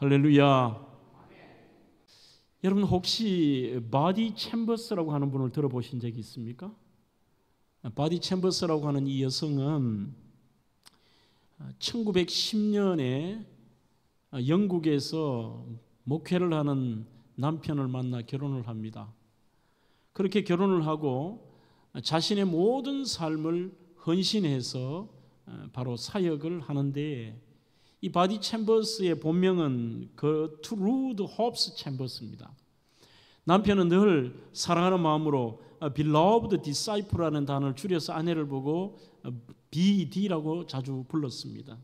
할렐루야. 여러분 혹시 바디 챔버스라고 하는 분을 들어보신 적이 있습니까? 바디 챔버스라고 하는 이 여성은 1910년에 영국에서 목회를 하는 남편을 만나 결혼을 합니다. 그렇게 결혼을 하고 자신의 모든 삶을 헌신해서 바로 사역을 하는데, 이 바디 챔버스의 본명은 거트루드 홉스 챔버스입니다. 남편은 늘 사랑하는 마음으로 beloved disciple라는 단어를 줄여서 아내를 보고 BD라고 자주 불렀습니다.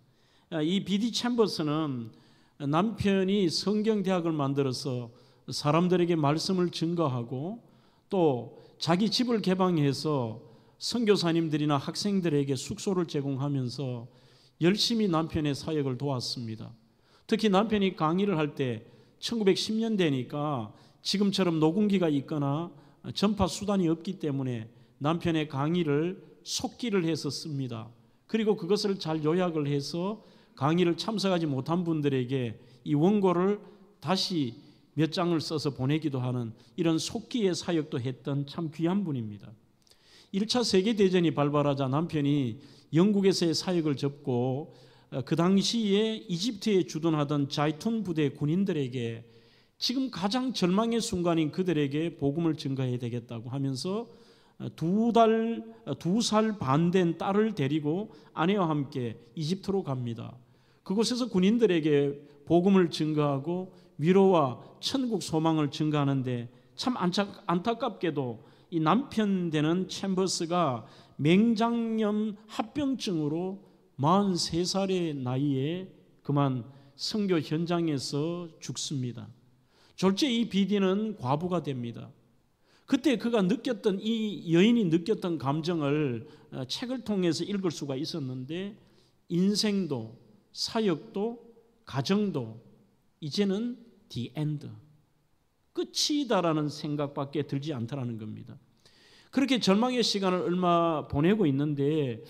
이 BD 챔버스는 남편이 성경대학을 만들어서 사람들에게 말씀을 증거하고 또 자기 집을 개방해서 선교사님들이나 학생들에게 숙소를 제공하면서 열심히 남편의 사역을 도왔습니다. 특히 남편이 강의를 할 때 1910년대니까 지금처럼 녹음기가 있거나 전파 수단이 없기 때문에 남편의 강의를 속기를 해서 씁니다. 그리고 그것을 잘 요약을 해서 강의를 참석하지 못한 분들에게 이 원고를 다시 몇 장을 써서 보내기도 하는 이런 속기의 사역도 했던 참 귀한 분입니다. 1차 세계대전이 발발하자 남편이 영국에서의 사역을 접고 그 당시에 이집트에 주둔하던 자이툰 부대 군인들에게 지금 가장 절망의 순간인 그들에게 복음을 증거해야 되겠다고 하면서 두 살 반 된 딸을 데리고 아내와 함께 이집트로 갑니다. 그곳에서 군인들에게 복음을 증거하고 위로와 천국 소망을 증거하는데 참 안타깝게도 이 남편 되는 챔버스가 맹장염 합병증으로 43살의 나이에 그만 선교 현장에서 죽습니다. 졸제 이 BD는 과부가 됩니다. 그때 그가 느꼈던, 이 여인이 느꼈던 감정을 책을 통해서 읽을 수가 있었는데, 인생도 사역도 가정도 이제는 the end, 끝이다라는 생각밖에 들지 않더라는 겁니다. 그렇게 절망의 시간을 얼마 보내고 있는데,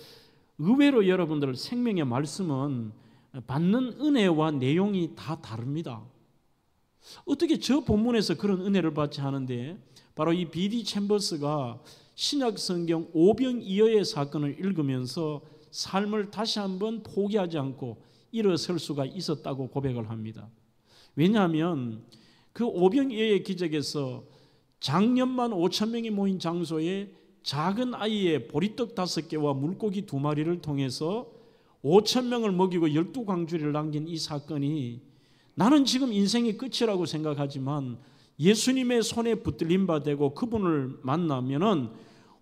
의외로 여러분들 생명의 말씀은 받는 은혜와 내용이 다 다릅니다. 어떻게 저 본문에서 그런 은혜를 받지 하는데, 바로 이 BD 챔버스가 신약 성경 오병이어의 사건을 읽으면서 삶을 다시 한번 포기하지 않고 일어설 수가 있었다고 고백을 합니다. 왜냐하면 그 오병이어의 기적에서 장년만 5,000명이 모인 장소에 작은 아이의 보리떡 5개와 물고기 2마리를 통해서 5,000명을 먹이고 12광주리를 남긴 이 사건이, 나는 지금 인생이 끝이라고 생각하지만 예수님의 손에 붙들림 바 되고 그분을 만나면은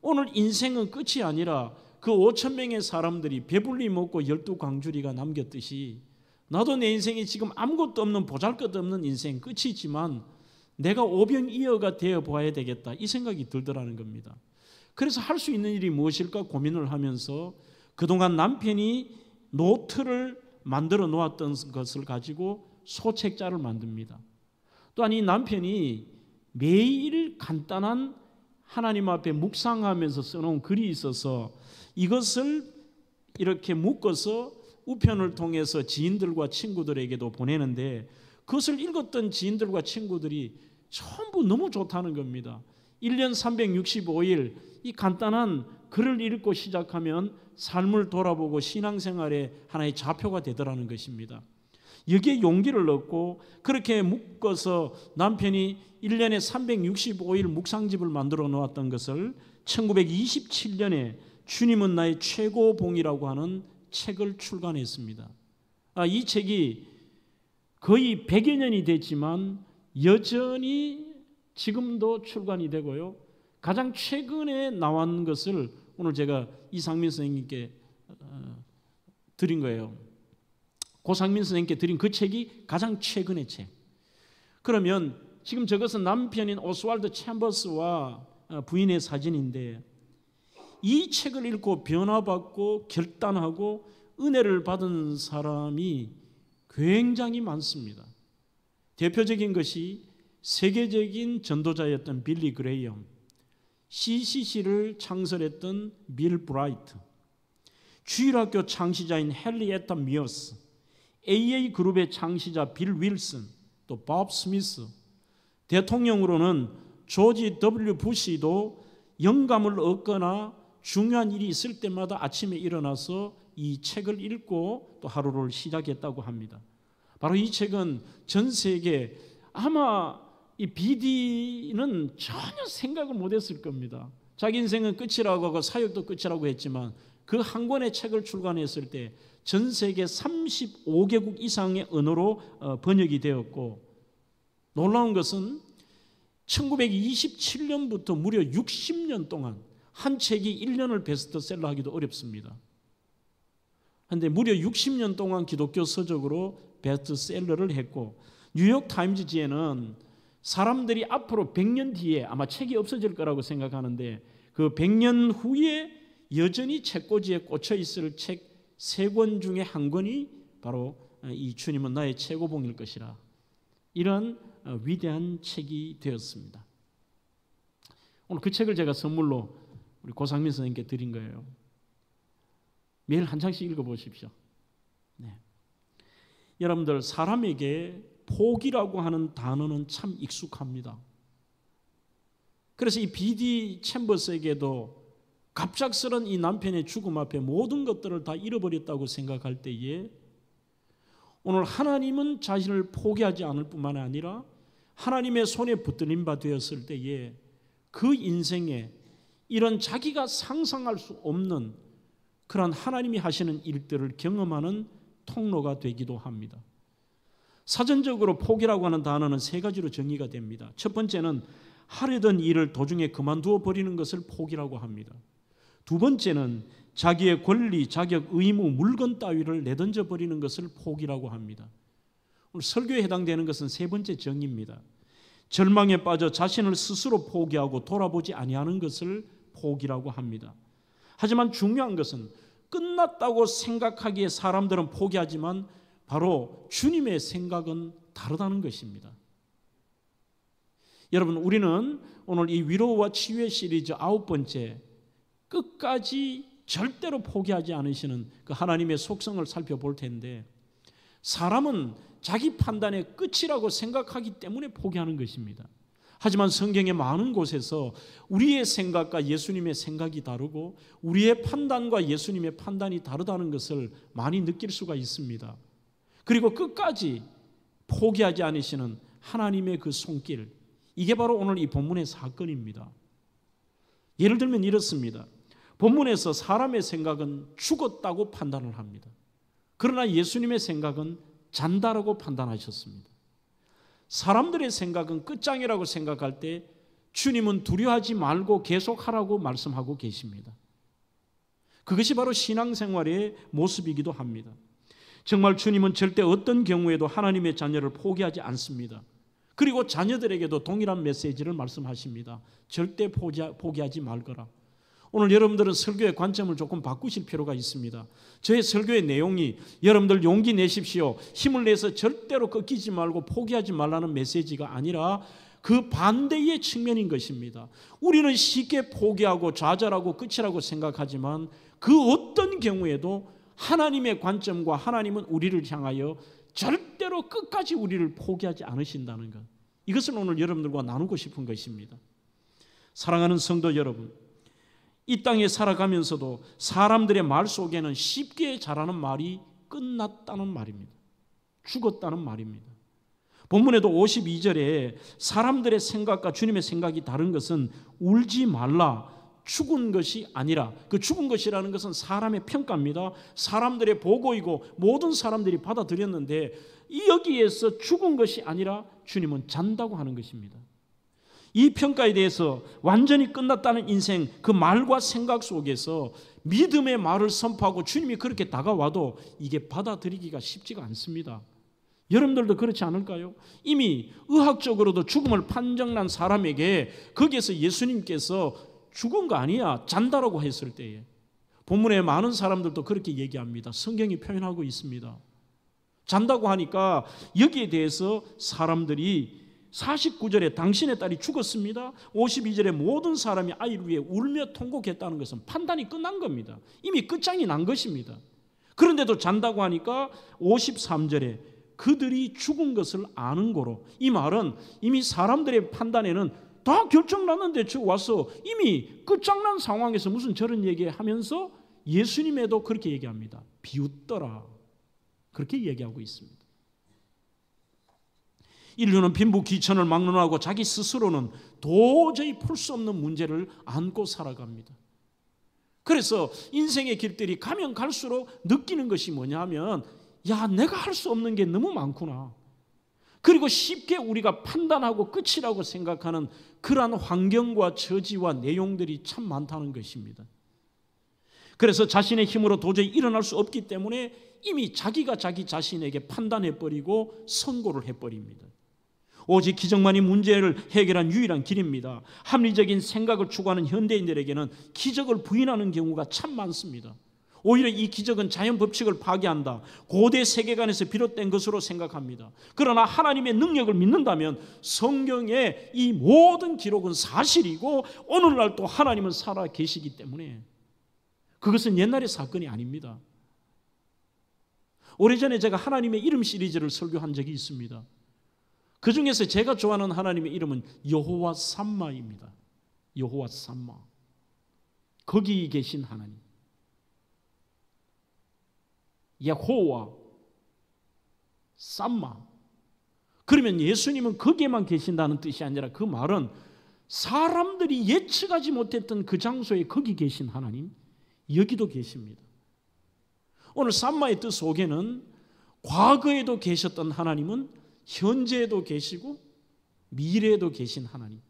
오늘 인생은 끝이 아니라 그 5,000명의 사람들이 배불리 먹고 12광주리가 남겼듯이, 나도 내 인생이 지금 아무것도 없는 보잘것없는 인생 끝이지만 내가 오병이어가 되어 보아야 되겠다, 이 생각이 들더라는 겁니다. 그래서 할 수 있는 일이 무엇일까 고민을 하면서 그동안 남편이 노트를 만들어 놓았던 것을 가지고 소책자를 만듭니다. 또한 이 남편이 매일 간단한 하나님 앞에 묵상하면서 써놓은 글이 있어서 이것을 이렇게 묶어서 우편을 통해서 지인들과 친구들에게도 보내는데, 그것을 읽었던 지인들과 친구들이 전부 너무 좋다는 겁니다. 1년 365일 이 간단한 글을 읽고 시작하면 삶을 돌아보고 신앙생활의 하나의 좌표가 되더라는 것입니다. 여기에 용기를 얻고 그렇게 묶어서 남편이 1년에 365일 묵상집을 만들어 놓았던 것을 1927년에 주님은 나의 최고봉이라고 하는 책을 출간했습니다. 이 책이 거의 100여 년이 됐지만 여전히 지금도 출간이 되고요. 가장 최근에 나온 것을 오늘 제가 이상민 선생님께 드린 거예요. 고상민 선생님께 드린 그 책이 가장 최근의 책. 그러면 지금 저것은 남편인 오스왈드 챔버스와 부인의 사진인데, 이 책을 읽고 변화받고 결단하고 은혜를 받은 사람이 굉장히 많습니다. 대표적인 것이 세계적인 전도자였던 빌리 그레이엄, CCC를 창설했던 빌 브라이트, 주일학교 창시자인 헨리에타 미어스, AA 그룹의 창시자 빌 윌슨, 또 밥 스미스, 대통령으로는 조지 W 부시도 영감을 얻거나 중요한 일이 있을 때마다 아침에 일어나서 이 책을 읽고 또 하루를 시작했다고 합니다. 바로 이 책은 전 세계, 아마 이 BD는 전혀 생각을 못했을 겁니다. 자기 인생은 끝이라고 하고 사역도 끝이라고 했지만 그 한 권의 책을 출간했을 때 전 세계 35개국 이상의 언어로 번역이 되었고, 놀라운 것은 1927년부터 무려 60년 동안 한 책이 1년을 베스트셀러 하기도 어렵습니다. 그런데 무려 60년 동안 기독교 서적으로 베스트셀러를 했고, 뉴욕타임즈지에는 사람들이 앞으로 100년 뒤에 아마 책이 없어질 거라고 생각하는데 그 100년 후에 여전히 책꽂이에 꽂혀 있을 책 3권 중에 한 권이 바로 이 주님은 나의 최고봉일 것이라, 이런 위대한 책이 되었습니다. 오늘 그 책을 제가 선물로 우리 고상민 선생님께 드린 거예요. 매일 한 장씩 읽어보십시오. 네. 여러분들, 사람에게 포기라고 하는 단어는 참 익숙합니다. 그래서 이 BD 챔버스에게도 갑작스런 이 남편의 죽음 앞에 모든 것들을 다 잃어버렸다고 생각할 때에 오늘 하나님은 자신을 포기하지 않을 뿐만 아니라 하나님의 손에 붙들림 바 되었을 때에 그 인생에 이런 자기가 상상할 수 없는 그런 하나님이 하시는 일들을 경험하는 통로가 되기도 합니다. 사전적으로 포기라고 하는 단어는 3가지로 정의가 됩니다. 첫 번째는 하려던 일을 도중에 그만두어 버리는 것을 포기라고 합니다. 두 번째는 자기의 권리, 자격, 의무, 물건 따위를 내던져 버리는 것을 포기라고 합니다. 오늘 설교에 해당되는 것은 3번째 정의입니다. 절망에 빠져 자신을 스스로 포기하고 돌아보지 아니하는 것을 포기라고 합니다. 하지만 중요한 것은 끝났다고 생각하기에 사람들은 포기하지만 바로 주님의 생각은 다르다는 것입니다. 여러분, 우리는 오늘 이 위로와 치유의 시리즈 9번째, 끝까지 절대로 포기하지 않으시는 그 하나님의 속성을 살펴볼 텐데, 사람은 자기 판단의 끝이라고 생각하기 때문에 포기하는 것입니다. 하지만 성경의 많은 곳에서 우리의 생각과 예수님의 생각이 다르고 우리의 판단과 예수님의 판단이 다르다는 것을 많이 느낄 수가 있습니다. 그리고 끝까지 포기하지 않으시는 하나님의 그 손길, 이게 바로 오늘 이 본문의 사건입니다. 예를 들면 이렇습니다. 본문에서 사람의 생각은 죽었다고 판단을 합니다. 그러나 예수님의 생각은 잔다라고 판단하셨습니다. 사람들의 생각은 끝장이라고 생각할 때 주님은 두려워하지 말고 계속하라고 말씀하고 계십니다. 그것이 바로 신앙생활의 모습이기도 합니다. 정말 주님은 절대 어떤 경우에도 하나님의 자녀를 포기하지 않습니다. 그리고 자녀들에게도 동일한 메시지를 말씀하십니다. 절대 포기하지 말거라. 오늘 여러분들은 설교의 관점을 조금 바꾸실 필요가 있습니다. 저의 설교의 내용이 여러분들 용기 내십시오, 힘을 내서 절대로 꺾이지 말고 포기하지 말라는 메시지가 아니라 그 반대의 측면인 것입니다. 우리는 쉽게 포기하고 좌절하고 끝이라고 생각하지만 그 어떤 경우에도 하나님의 관점과 하나님은 우리를 향하여 절대로 끝까지 우리를 포기하지 않으신다는 것, 이것을 오늘 여러분들과 나누고 싶은 것입니다. 사랑하는 성도 여러분, 이 땅에 살아가면서도 사람들의 말 속에는 쉽게 자라는 말이 끝났다는 말입니다. 죽었다는 말입니다. 본문에도 52절에 사람들의 생각과 주님의 생각이 다른 것은 울지 말라, 죽은 것이 아니라, 그 죽은 것이라는 것은 사람의 평가입니다. 사람들의 보고이고 모든 사람들이 받아들였는데 여기에서 죽은 것이 아니라 주님은 잔다고 하는 것입니다. 이 평가에 대해서 완전히 끝났다는 인생, 그 말과 생각 속에서 믿음의 말을 선포하고 주님이 그렇게 다가와도 이게 받아들이기가 쉽지가 않습니다. 여러분들도 그렇지 않을까요? 이미 의학적으로도 죽음을 판정난 사람에게 거기에서 예수님께서 죽은 거 아니야, 잔다라고 했을 때에 본문에 많은 사람들도 그렇게 얘기합니다. 성경이 표현하고 있습니다. 잔다고 하니까 여기에 대해서 사람들이 49절에 당신의 딸이 죽었습니다. 52절에 모든 사람이 아이를 위해 울며 통곡했다는 것은 판단이 끝난 겁니다. 이미 끝장이 난 것입니다. 그런데도 잔다고 하니까 53절에 그들이 죽은 것을 아는 고로, 이 말은 이미 사람들의 판단에는 다 결정났는데 저 와서 이미 끝장난 상황에서 무슨 저런 얘기하면서 예수님에도 그렇게 얘기합니다. 비웃더라. 그렇게 얘기하고 있습니다. 인류는 빈부 귀천을 막론하고 자기 스스로는 도저히 풀 수 없는 문제를 안고 살아갑니다. 그래서 인생의 길들이 가면 갈수록 느끼는 것이 뭐냐 하면, 야, 내가 할 수 없는 게 너무 많구나. 그리고 쉽게 우리가 판단하고 끝이라고 생각하는 그러한 환경과 처지와 내용들이 참 많다는 것입니다. 그래서 자신의 힘으로 도저히 일어날 수 없기 때문에 이미 자기가 자기 자신에게 판단해버리고 선고를 해버립니다. 오직 기적만이 문제를 해결한 유일한 길입니다. 합리적인 생각을 추구하는 현대인들에게는 기적을 부인하는 경우가 참 많습니다. 오히려 이 기적은 자연 법칙을 파괴한다, 고대 세계관에서 비롯된 것으로 생각합니다. 그러나 하나님의 능력을 믿는다면 성경의 이 모든 기록은 사실이고 오늘날 또 하나님은 살아 계시기 때문에 그것은 옛날의 사건이 아닙니다. 오래전에 제가 하나님의 이름 시리즈를 설교한 적이 있습니다. 그 중에서 제가 좋아하는 하나님의 이름은 여호와 삼마입니다. 여호와 삼마. 거기 계신 하나님. 여호와 삼마. 그러면 예수님은 거기에만 계신다는 뜻이 아니라 그 말은 사람들이 예측하지 못했던 그 장소에 거기 계신 하나님, 여기도 계십니다. 오늘 삼마의 뜻 속에는 과거에도 계셨던 하나님은 현재에도 계시고 미래에도 계신 하나님,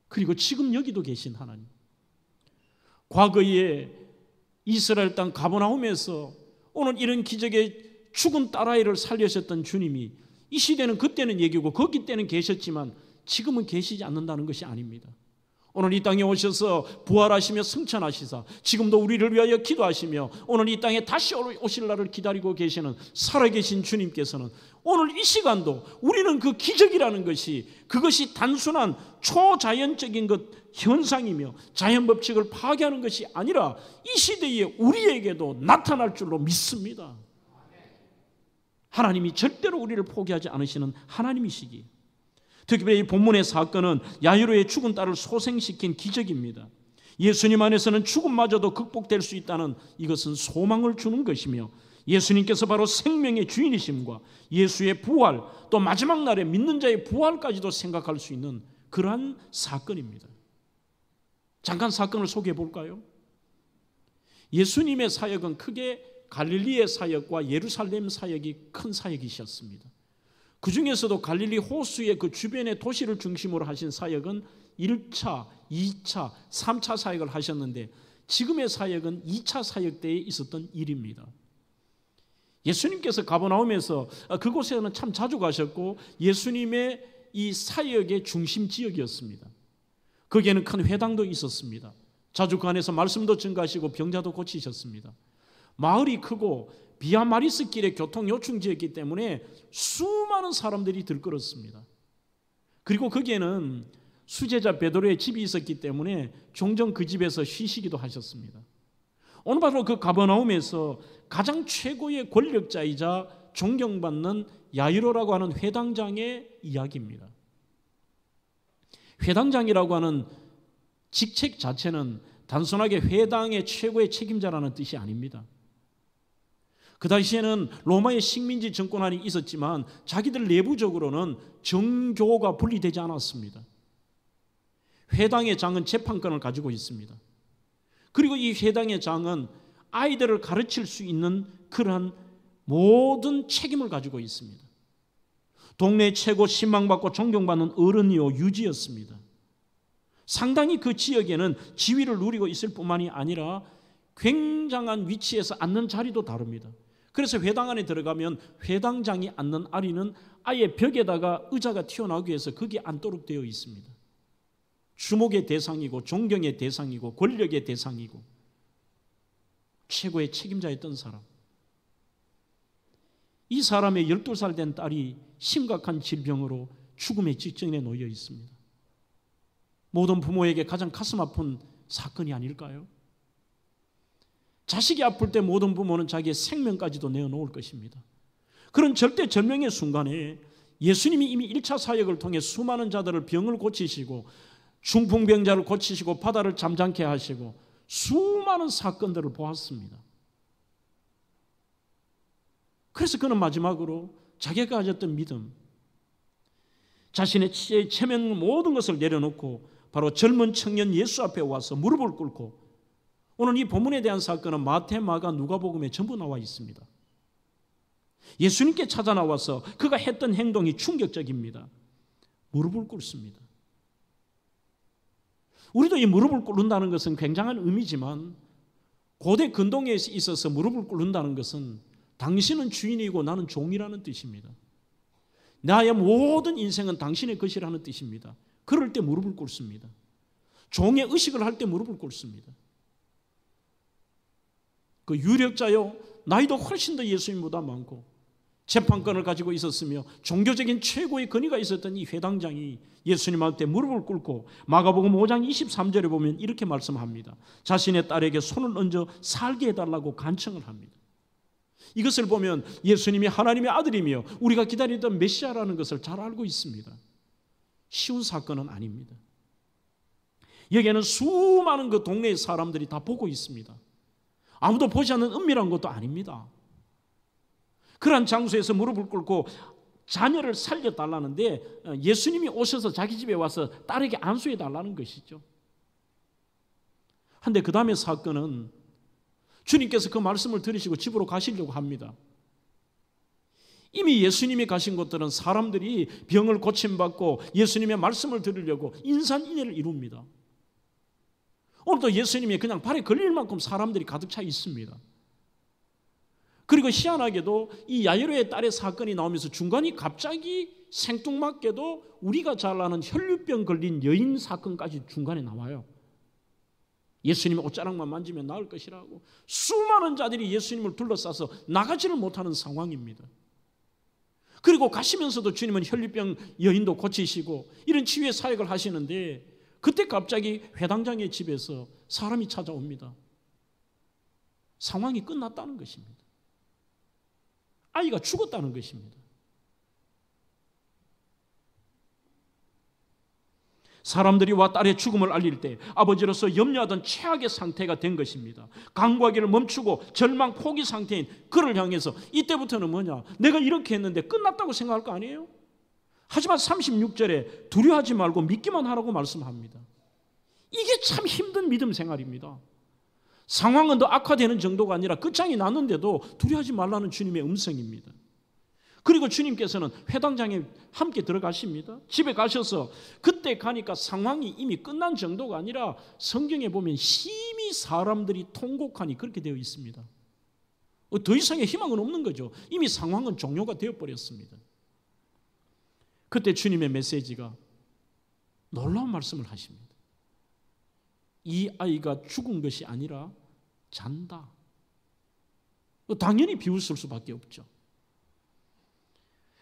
그리고 지금 여기도 계신 하나님. 과거에 이스라엘 땅 가버나움에서 오늘 이런 기적의 죽은 딸아이를 살려셨던 주님이 이 시대는 그때는 얘기고 거기 때는 계셨지만 지금은 계시지 않는다는 것이 아닙니다. 오늘 이 땅에 오셔서 부활하시며 승천하시사 지금도 우리를 위하여 기도하시며 오늘 이 땅에 다시 오실 날을 기다리고 계시는 살아계신 주님께서는 오늘 이 시간도 우리는 그 기적이라는 것이 그것이 단순한 초자연적인 것 현상이며 자연 법칙을 파괴하는 것이 아니라 이 시대에 우리에게도 나타날 줄로 믿습니다. 하나님이 절대로 우리를 포기하지 않으시는 하나님이시기. 특별히 이 본문의 사건은 야이로의 죽은 딸을 소생시킨 기적입니다. 예수님 안에서는 죽음마저도 극복될 수 있다는 이것은 소망을 주는 것이며 예수님께서 바로 생명의 주인이심과 예수의 부활, 또 마지막 날에 믿는 자의 부활까지도 생각할 수 있는 그러한 사건입니다. 잠깐 사건을 소개해 볼까요? 예수님의 사역은 크게 갈릴리의 사역과 예루살렘 사역이 큰 사역이셨습니다. 그 중에서도 갈릴리 호수의 그 주변의 도시를 중심으로 하신 사역은 1차, 2차, 3차 사역을 하셨는데 지금의 사역은 2차 사역 때에 있었던 일입니다. 예수님께서 가버나움에서 그곳에는 참 자주 가셨고 예수님의 이 사역의 중심 지역이었습니다. 거기에는 큰 회당도 있었습니다. 자주 그 안에서 말씀도 증가하시고 병자도 고치셨습니다. 마을이 크고 비아마리스 길의 교통 요충지였기 때문에 수많은 사람들이 들끓었습니다. 그리고 거기에는 수제자 베드로의 집이 있었기 때문에 종종 그 집에서 쉬시기도 하셨습니다. 오늘 바로 그 가버나움에서 가장 최고의 권력자이자 존경받는 야이로라고 하는 회당장의 이야기입니다. 회당장이라고 하는 직책 자체는 단순하게 회당의 최고의 책임자라는 뜻이 아닙니다. 그 당시에는 로마의 식민지 정권안이 있었지만 자기들 내부적으로는 정교가 분리되지 않았습니다. 회당의 장은 재판권을 가지고 있습니다. 그리고 이 회당의 장은 아이들을 가르칠 수 있는 그러한 모든 책임을 가지고 있습니다. 동네 최고 신망받고 존경받는 어른이요 유지였습니다. 상당히 그 지역에는 지위를 누리고 있을 뿐만이 아니라 굉장한 위치에서 앉는 자리도 다릅니다. 그래서 회당 안에 들어가면 회당장이 앉는 아리는 아예 벽에다가 의자가 튀어나오기 위해서 거기에 앉도록 되어 있습니다. 주목의 대상이고 존경의 대상이고 권력의 대상이고 최고의 책임자였던 사람. 이 사람의 12살 된 딸이 심각한 질병으로 죽음의 직전에 놓여 있습니다. 모든 부모에게 가장 가슴 아픈 사건이 아닐까요? 자식이 아플 때 모든 부모는 자기의 생명까지도 내어놓을 것입니다. 그런 절대절명의 순간에 예수님이 이미 1차 사역을 통해 수많은 자들을 병을 고치시고 중풍병자를 고치시고 바다를 잠잠케 하시고 수많은 사건들을 보았습니다. 그래서 그는 마지막으로 자기가 가졌던 믿음, 자신의 체면 모든 것을 내려놓고 바로 젊은 청년 예수 앞에 와서 무릎을 꿇고, 오늘 이 본문에 대한 사건은 마태, 마가, 누가복음에 전부 나와 있습니다. 예수님께 찾아 나와서 그가 했던 행동이 충격적입니다. 무릎을 꿇습니다. 우리도 이 무릎을 꿇는다는 것은 굉장한 의미지만, 고대 근동에 있어서 무릎을 꿇는다는 것은 당신은 주인이고 나는 종이라는 뜻입니다. 나의 모든 인생은 당신의 것이라는 뜻입니다. 그럴 때 무릎을 꿇습니다. 종의 의식을 할 때 무릎을 꿇습니다. 그 유력자요, 나이도 훨씬 더 예수님보다 많고 재판권을 가지고 있었으며 종교적인 최고의 권위가 있었던 이 회당장이 예수님한테 무릎을 꿇고 마가복음 5장 23절에 보면 이렇게 말씀합니다. 자신의 딸에게 손을 얹어 살게 해달라고 간청을 합니다. 이것을 보면 예수님이 하나님의 아들이며 우리가 기다리던 메시아라는 것을 잘 알고 있습니다. 쉬운 사건은 아닙니다. 여기에는 수많은 그 동네의 사람들이 다 보고 있습니다. 아무도 보지 않는 은밀한 것도 아닙니다. 그러한 장소에서 무릎을 꿇고 자녀를 살려달라는데 예수님이 오셔서 자기 집에 와서 딸에게 안수해달라는 것이죠. 그런데 그 다음에 사건은 주님께서 그 말씀을 들으시고 집으로 가시려고 합니다. 이미 예수님이 가신 곳들은 사람들이 병을 고침받고 예수님의 말씀을 들으려고 인산인해를 이룹니다. 오늘도 예수님이 그냥 발에 걸릴 만큼 사람들이 가득 차 있습니다. 그리고 희한하게도 이 야이로의 딸의 사건이 나오면서 중간에 갑자기 생뚱맞게도 우리가 잘 아는 혈류병 걸린 여인 사건까지 중간에 나와요. 예수님의 옷자락만 만지면 나을 것이라고 수많은 자들이 예수님을 둘러싸서 나가지를 못하는 상황입니다. 그리고 가시면서도 주님은 혈류병 여인도 고치시고 이런 치유의 사역을 하시는데, 그때 갑자기 회당장의 집에서 사람이 찾아옵니다. 상황이 끝났다는 것입니다. 아이가 죽었다는 것입니다. 사람들이 와 딸의 죽음을 알릴 때 아버지로서 염려하던 최악의 상태가 된 것입니다. 간구하기를 멈추고 절망 포기 상태인 그를 향해서 이때부터는 뭐냐? 내가 이렇게 했는데 끝났다고 생각할 거 아니에요? 하지만 36절에 두려워하지 말고 믿기만 하라고 말씀합니다. 이게 참 힘든 믿음 생활입니다. 상황은 더 악화되는 정도가 아니라 끝장이 났는데도 두려워하지 말라는 주님의 음성입니다. 그리고 주님께서는 회당장에 함께 들어가십니다. 집에 가셔서 그때 가니까 상황이 이미 끝난 정도가 아니라 성경에 보면 심히 사람들이 통곡하니 그렇게 되어 있습니다. 더 이상의 희망은 없는 거죠. 이미 상황은 종료가 되어버렸습니다. 그때 주님의 메시지가 놀라운 말씀을 하십니다. 이 아이가 죽은 것이 아니라 잔다. 당연히 비웃을 수밖에 없죠.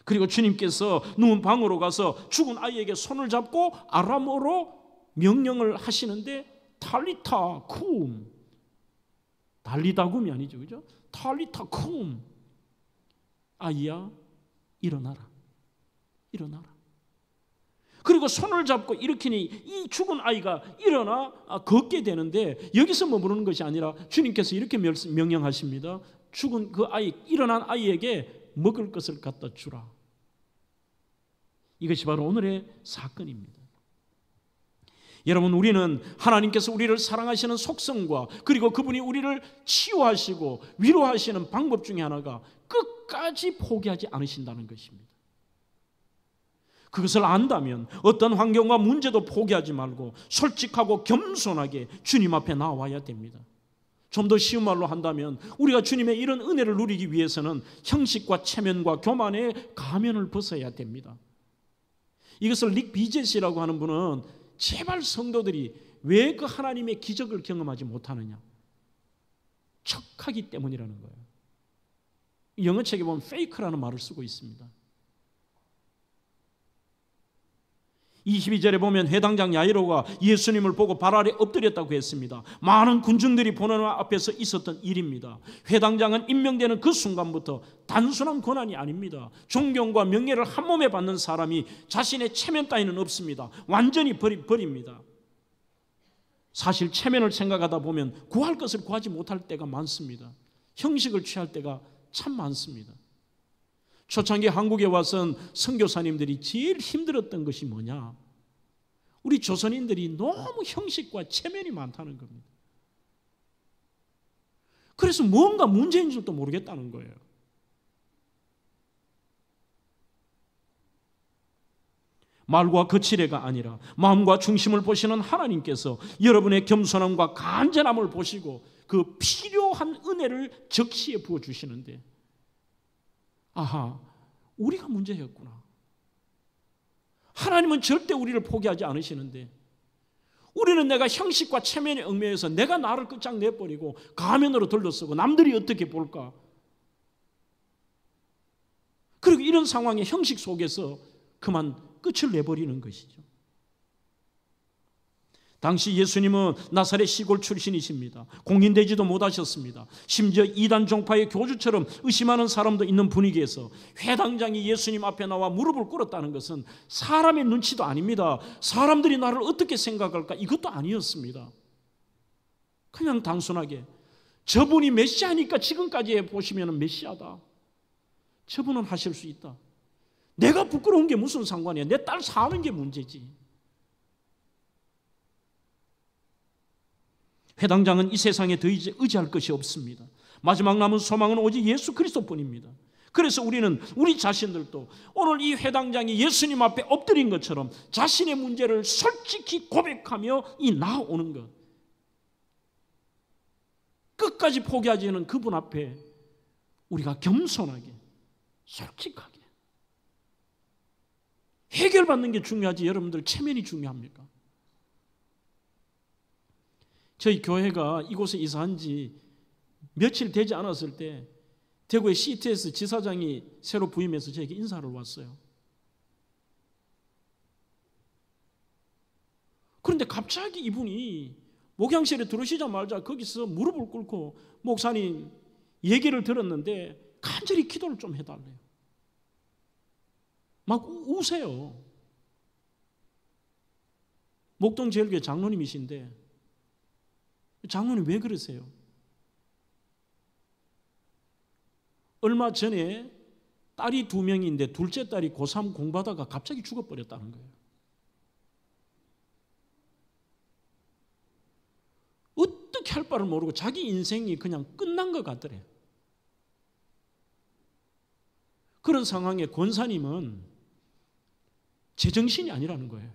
그리고 주님께서 누운 방으로 가서 죽은 아이에게 손을 잡고 아람어로 명령을 하시는데 탈리타 쿰, 달리다굼이 아니죠, 그죠? 탈리타 쿰, 아이야 일어나라, 일어나라. 그리고 손을 잡고 일으키니 이 죽은 아이가 일어나 걷게 되는데, 여기서 머무르는 것이 아니라 주님께서 이렇게 명령하십니다. 죽은 그 아이, 일어난 아이에게 먹을 것을 갖다 주라. 이것이 바로 오늘의 사건입니다. 여러분, 우리는 하나님께서 우리를 사랑하시는 속성과 그리고 그분이 우리를 치유하시고 위로하시는 방법 중에 하나가 끝까지 포기하지 않으신다는 것입니다. 그것을 안다면 어떤 환경과 문제도 포기하지 말고 솔직하고 겸손하게 주님 앞에 나와야 됩니다. 좀 더 쉬운 말로 한다면 우리가 주님의 이런 은혜를 누리기 위해서는 형식과 체면과 교만의 가면을 벗어야 됩니다. 이것을 릭 비젯이라고 하는 분은 제발 성도들이 왜 그 하나님의 기적을 경험하지 못하느냐? 척하기 때문이라는 거예요. 영어책에 보면 fake라는 말을 쓰고 있습니다. 22절에 보면 회당장 야이로가 예수님을 보고 발 아래 엎드렸다고 했습니다. 많은 군중들이 보는 앞에서 있었던 일입니다. 회당장은 임명되는 그 순간부터 단순한 권한이 아닙니다. 존경과 명예를 한 몸에 받는 사람이 자신의 체면 따위는 없습니다. 완전히 버립니다. 사실 체면을 생각하다 보면 구할 것을 구하지 못할 때가 많습니다. 형식을 취할 때가 참 많습니다. 초창기 한국에 와선 선교사님들이 제일 힘들었던 것이 뭐냐? 우리 조선인들이 너무 형식과 체면이 많다는 겁니다. 그래서 뭔가 문제인 줄도 모르겠다는 거예요. 말과 거칠애가 아니라 마음과 중심을 보시는 하나님께서 여러분의 겸손함과 간절함을 보시고 그 필요한 은혜를 적시에 부어주시는데, 아하, 우리가 문제였구나. 하나님은 절대 우리를 포기하지 않으시는데 우리는 내가 형식과 체면에 얽매여서 내가 나를 끝장내버리고 가면으로 돌려쓰고 남들이 어떻게 볼까? 그리고 이런 상황의 형식 속에서 그만 끝을 내버리는 것이죠. 당시 예수님은 나사렛 시골 출신이십니다. 공인되지도 못하셨습니다. 심지어 이단 종파의 교주처럼 의심하는 사람도 있는 분위기에서 회당장이 예수님 앞에 나와 무릎을 꿇었다는 것은 사람의 눈치도 아닙니다. 사람들이 나를 어떻게 생각할까? 이것도 아니었습니다. 그냥 단순하게 저분이 메시아니까 지금까지 보시면 메시아다. 저분은 하실 수 있다. 내가 부끄러운 게 무슨 상관이야. 내 딸 사는 게 문제지. 회당장은 이 세상에 더 이제 의지할 것이 없습니다. 마지막 남은 소망은 오직 예수 그리스도뿐입니다. 그래서 우리는 우리 자신들도 오늘 이 회당장이 예수님 앞에 엎드린 것처럼 자신의 문제를 솔직히 고백하며 이 나아오는 것, 끝까지 포기하지 않은 그분 앞에 우리가 겸손하게 솔직하게 해결받는 게 중요하지 여러분들 체면이 중요합니까? 저희 교회가 이곳에 이사한 지 며칠 되지 않았을 때 대구의 CTS 지사장이 새로 부임해서 저에게 인사를 왔어요. 그런데 갑자기 이분이 목양실에 들어오시자마자 거기서 무릎을 꿇고 목사님 얘기를 들었는데 간절히 기도를 좀 해달래요. 막 우세요. 목동제일교회 장로님이신데 장로님 왜 그러세요? 얼마 전에 딸이 2명인데 둘째 딸이 고3 공부하다가 갑자기 죽어버렸다는 거예요. 어떻게 할 바를 모르고 자기 인생이 그냥 끝난 것 같더래요. 그런 상황에 권사님은 제정신이 아니라는 거예요.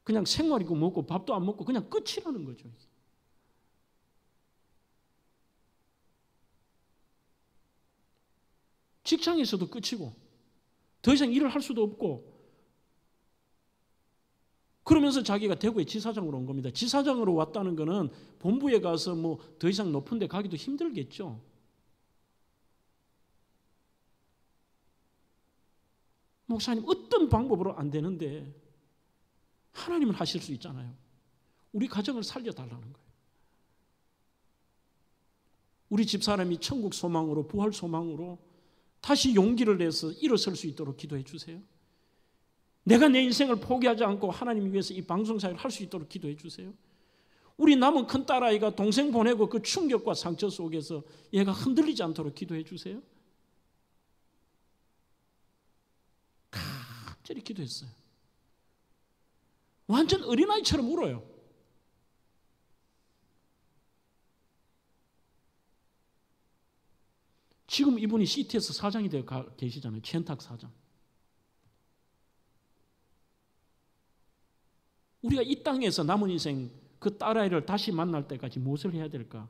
그냥 생활이고 먹고 밥도 안 먹고 그냥 끝이라는 거죠. 직장에서도 끝이고 더 이상 일을 할 수도 없고 그러면서 자기가 대구의 지사장으로 온 겁니다. 지사장으로 왔다는 거는 본부에 가서 뭐 더 이상 높은 데 가기도 힘들겠죠. 목사님 어떤 방법으로 안 되는데 하나님은 하실 수 있잖아요. 우리 가정을 살려달라는 거예요. 우리 집사람이 천국 소망으로 부활 소망으로 다시 용기를 내서 일어설 수 있도록 기도해 주세요. 내가 내 인생을 포기하지 않고 하나님 위해서 이 방송사역을 할 수 있도록 기도해 주세요. 우리 남은 큰 딸아이가 동생 보내고 그 충격과 상처 속에서 얘가 흔들리지 않도록 기도해 주세요. 간절히 기도했어요. 완전 어린아이처럼 울어요. 지금 이분이 CTS 사장이 되어 계시잖아요. 최현탁 사장. 우리가 이 땅에서 남은 인생 그 딸아이를 다시 만날 때까지 무엇을 해야 될까?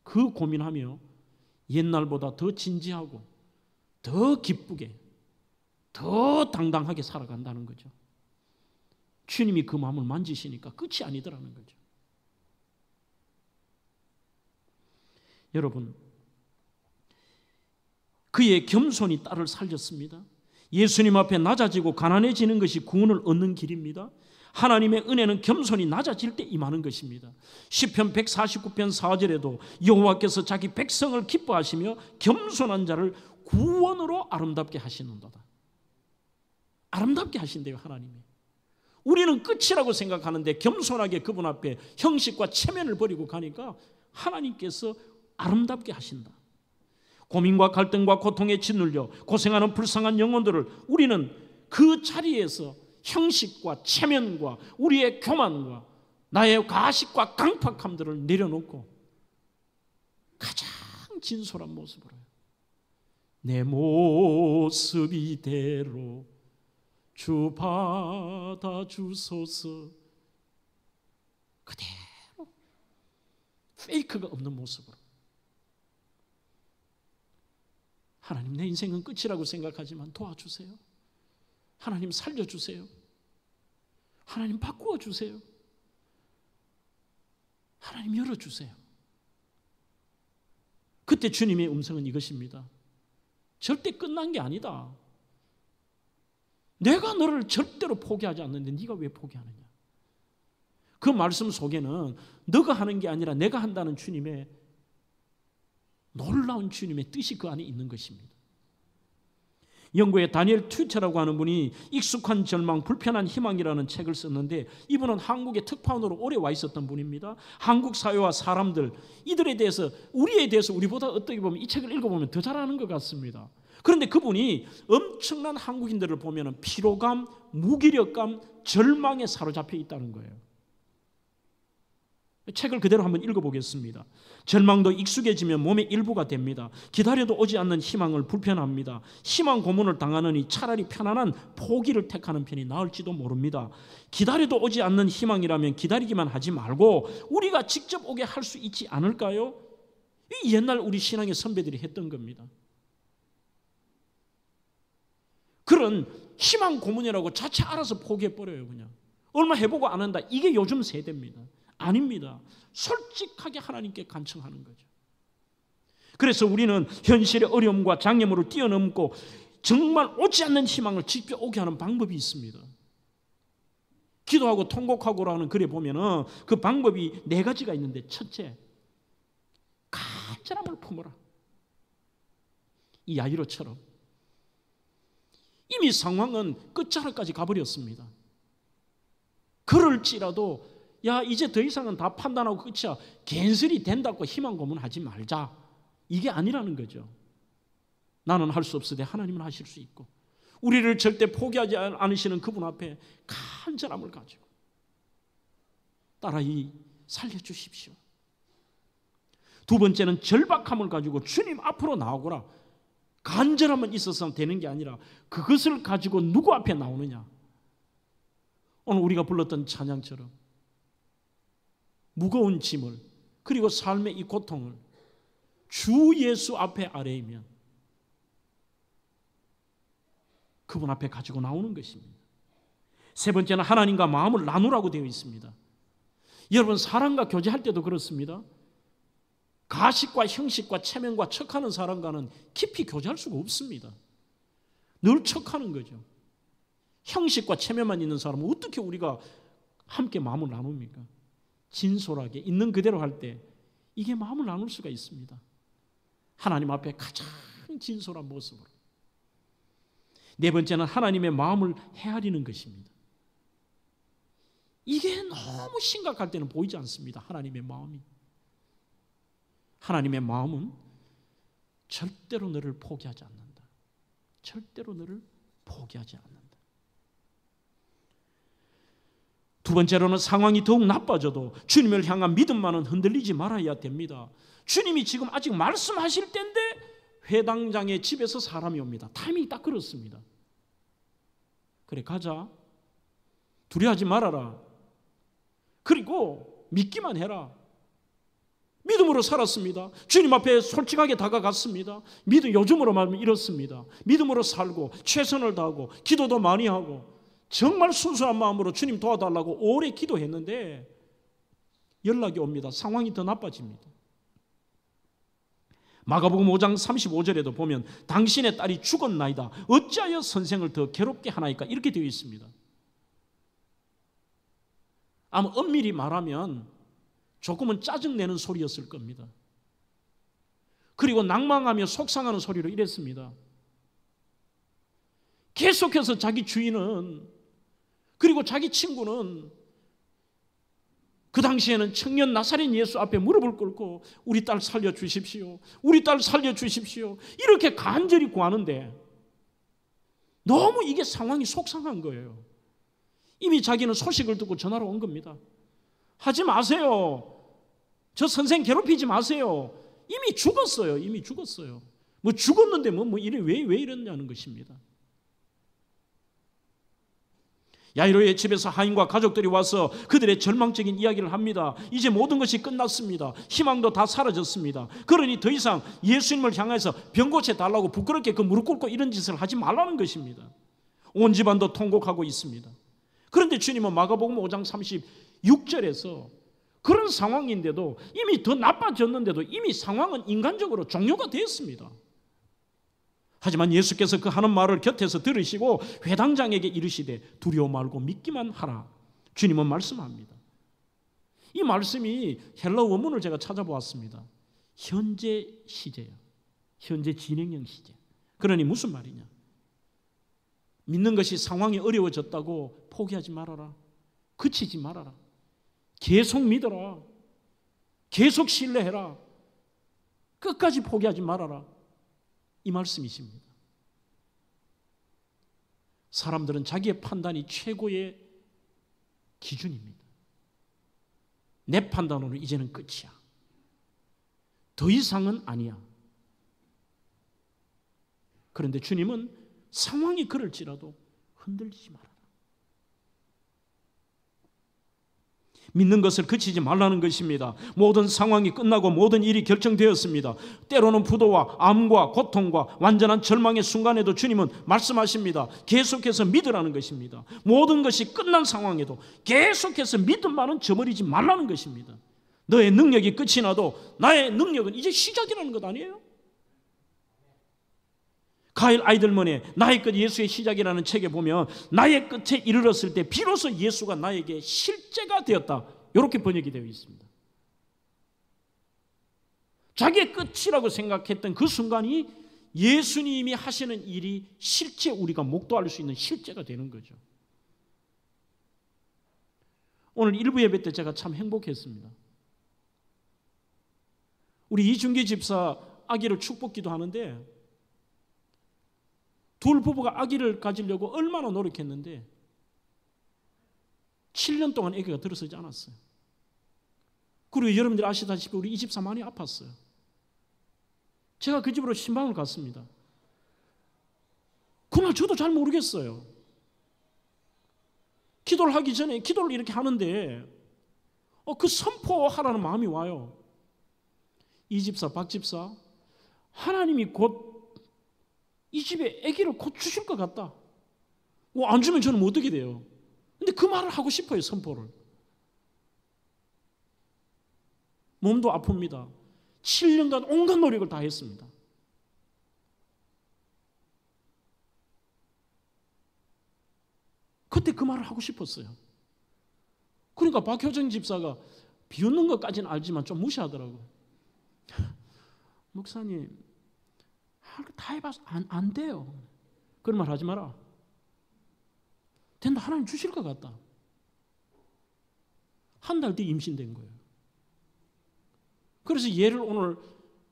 그 고민하며 옛날보다 더 진지하고 더 기쁘게 더 당당하게 살아간다는 거죠. 주님이 그 마음을 만지시니까 끝이 아니더라는 거죠. 여러분, 그의 겸손이 딸을 살렸습니다. 예수님 앞에 낮아지고 가난해지는 것이 구원을 얻는 길입니다. 하나님의 은혜는 겸손히 낮아질 때 임하는 것입니다. 시편 149편 4절에도 여호와께서 자기 백성을 기뻐하시며 겸손한 자를 구원으로 아름답게 하시는도다. 아름답게 하신대요, 하나님이. 우리는 끝이라고 생각하는데 겸손하게 그분 앞에 형식과 체면을 버리고 가니까 하나님께서 아름답게 하신다. 고민과 갈등과 고통에 짓눌려 고생하는 불쌍한 영혼들을 우리는 그 자리에서 형식과 체면과 우리의 교만과 나의 가식과 강팍함들을 내려놓고 가장 진솔한 모습으로 내 모습 이대로 주 받아주소서, 그대로 페이크가 없는 모습으로 하나님, 내 인생은 끝이라고 생각하지만 도와주세요. 하나님 살려주세요. 하나님 바꾸어 주세요. 하나님 열어주세요. 그때 주님의 음성은 이것입니다. 절대 끝난 게 아니다. 내가 너를 절대로 포기하지 않는데 네가 왜 포기하느냐. 그 말씀 속에는 너가 하는 게 아니라 내가 한다는 주님의, 놀라운 주님의 뜻이 그 안에 있는 것입니다. 영국의 다니엘 튜처라고 하는 분이 익숙한 절망, 불편한 희망이라는 책을 썼는데, 이분은 한국의 특파원으로 오래 와 있었던 분입니다. 한국 사회와 사람들, 이들에 대해서, 우리에 대해서 우리보다 어떻게 보면 이 책을 읽어보면 더 잘 아는 것 같습니다. 그런데 그분이 엄청난 한국인들을 보면 피로감, 무기력감, 절망에 사로잡혀 있다는 거예요. 책을 그대로 한번 읽어보겠습니다. 절망도 익숙해지면 몸의 일부가 됩니다. 기다려도 오지 않는 희망을 불편합니다. 희망 고문을 당하느니 차라리 편안한 포기를 택하는 편이 나을지도 모릅니다. 기다려도 오지 않는 희망이라면 기다리기만 하지 말고 우리가 직접 오게 할 수 있지 않을까요? 이 옛날 우리 신앙의 선배들이 했던 겁니다. 그런 희망 고문이라고 자체 알아서 포기해버려요. 그냥 얼마 해보고 안 한다, 이게 요즘 세대입니다. 아닙니다. 솔직하게 하나님께 간청하는 거죠. 그래서 우리는 현실의 어려움과 장애물을 뛰어넘고 정말 오지 않는 희망을 직접 오게 하는 방법이 있습니다. 기도하고 통곡하고라는 글에 보면은 그 방법이 4가지가 있는데, 첫째, 간절함을 품어라. 이 야이로처럼 이미 상황은 끝자락까지 가버렸습니다. 그럴지라도 야, 이제 더 이상은 다 판단하고 끝이야, 갠슬이 된다고 희망 고문하지 말자, 이게 아니라는 거죠. 나는 할 수 없으되 하나님은 하실 수 있고, 우리를 절대 포기하지 않으시는 그분 앞에 간절함을 가지고 따라이 살려주십시오. 두 번째는 절박함을 가지고 주님 앞으로 나오거라. 간절함은 있어서 되는 게 아니라 그것을 가지고 누구 앞에 나오느냐. 오늘 우리가 불렀던 찬양처럼 무거운 짐을, 그리고 삶의 이 고통을 주 예수 앞에 아뢰이면 그분 앞에 가지고 나오는 것입니다. 세 번째는 하나님과 마음을 나누라고 되어 있습니다. 여러분, 사람과 교제할 때도 그렇습니다. 가식과 형식과 체면과 척하는 사람과는 깊이 교제할 수가 없습니다. 늘 척하는 거죠. 형식과 체면만 있는 사람은 어떻게 우리가 함께 마음을 나눕니까? 진솔하게 있는 그대로 할 때 이게 마음을 나눌 수가 있습니다. 하나님 앞에 가장 진솔한 모습으로. 네 번째는 하나님의 마음을 헤아리는 것입니다. 이게 너무 심각할 때는 보이지 않습니다. 하나님의 마음이. 하나님의 마음은 절대로 너를 포기하지 않는다. 절대로 너를 포기하지 않는다. 두 번째로는 상황이 더욱 나빠져도 주님을 향한 믿음만은 흔들리지 말아야 됩니다. 주님이 지금 아직 말씀하실 때인데 회당장의 집에서 사람이 옵니다. 타이밍이 딱 그렇습니다. 그래, 가자. 두려워하지 말아라. 그리고 믿기만 해라. 믿음으로 살았습니다. 주님 앞에 솔직하게 다가갔습니다. 믿음, 요즘으로 말하면 이렇습니다. 믿음으로 살고 최선을 다하고 기도도 많이 하고 정말 순수한 마음으로 주님 도와달라고 오래 기도했는데 연락이 옵니다. 상황이 더 나빠집니다. 마가복음 5장 35절에도 보면 당신의 딸이 죽었나이다. 어찌하여 선생을 더 괴롭게 하나이까? 이렇게 되어 있습니다. 아마 엄밀히 말하면 조금은 짜증내는 소리였을 겁니다. 그리고 낭망하며 속상하는 소리로 이랬습니다. 계속해서 자기 주인은, 그리고 자기 친구는 그 당시에는 청년 나사렛 예수 앞에 무릎을 꿇고 우리 딸 살려주십시오, 우리 딸 살려주십시오 이렇게 간절히 구하는데 너무 이게 상황이 속상한 거예요. 이미 자기는 소식을 듣고 전화로 온 겁니다. 하지 마세요. 저 선생 괴롭히지 마세요. 이미 죽었어요. 이미 죽었어요. 뭐 죽었는데 왜 이랬냐는 것입니다. 야이로의 집에서 하인과 가족들이 와서 그들의 절망적인 이야기를 합니다. 이제 모든 것이 끝났습니다. 희망도 다 사라졌습니다. 그러니 더 이상 예수님을 향해서 병 고쳐달라고 부끄럽게 그 무릎 꿇고 이런 짓을 하지 말라는 것입니다. 온 집안도 통곡하고 있습니다. 그런데 주님은 마가복음 5장 36절에서 그런 상황인데도 이미 더 나빠졌는데도 이미 상황은 인간적으로 종료가 됐습니다. 하지만 예수께서 그 하는 말을 곁에서 들으시고 회당장에게 이르시되 두려워 말고 믿기만 하라. 주님은 말씀합니다. 이 말씀이 헬라 원문을 제가 찾아보았습니다. 현재 시제예요. 현재 진행형 시제. 그러니 무슨 말이냐? 믿는 것이 상황이 어려워졌다고 포기하지 말아라. 그치지 말아라. 계속 믿어라. 계속 신뢰해라. 끝까지 포기하지 말아라. 이 말씀이십니다. 사람들은 자기의 판단이 최고의 기준입니다. 내 판단으로 이제는 끝이야. 더 이상은 아니야. 그런데 주님은 상황이 그럴지라도 흔들리지 마라. 믿는 것을 그치지 말라는 것입니다. 모든 상황이 끝나고 모든 일이 결정되었습니다. 때로는 부도와 암과 고통과 완전한 절망의 순간에도 주님은 말씀하십니다. 계속해서 믿으라는 것입니다. 모든 것이 끝난 상황에도 계속해서 믿음만은 저버리지 말라는 것입니다. 너의 능력이 끝이 나도 나의 능력은 이제 시작이라는 것 아니에요? 가일 아이들먼의 나의 끝 예수의 시작이라는 책에 보면 나의 끝에 이르렀을 때 비로소 예수가 나에게 실제가 되었다. 이렇게 번역이 되어 있습니다. 자기의 끝이라고 생각했던 그 순간이 예수님이 하시는 일이 실제 우리가 목도할 수 있는 실제가 되는 거죠. 오늘 일부 예배 때 제가 참 행복했습니다. 우리 이준기 집사 아기를 축복기도 하는데 둘 부부가 아기를 가지려고 얼마나 노력했는데 7년 동안 아기가 들어서지 않았어요. 그리고 여러분들이 아시다시피 우리 이 집사 많이 아팠어요. 제가 그 집으로 신방을 갔습니다. 그날 저도 잘 모르겠어요. 기도를 하기 전에 기도를 이렇게 하는데 그 선포하라는 마음이 와요. 이 집사, 박 집사, 하나님이 곧 이 집에 아기를 곧 주실 것 같다. 안 주면 저는 어떻게 돼요? 근데 그 말을 하고 싶어요, 선포를. 몸도 아픕니다. 7년간 온갖 노력을 다 했습니다. 그때 그 말을 하고 싶었어요. 그러니까 박효정 집사가 비웃는 것까지는 알지만 좀 무시하더라고요. 목사님, 다 해봐서 안 돼요. 그런 말 하지 마라. 된다. 하나님 주실 것 같다. 한 달 뒤 임신된 거예요. 그래서 얘를 오늘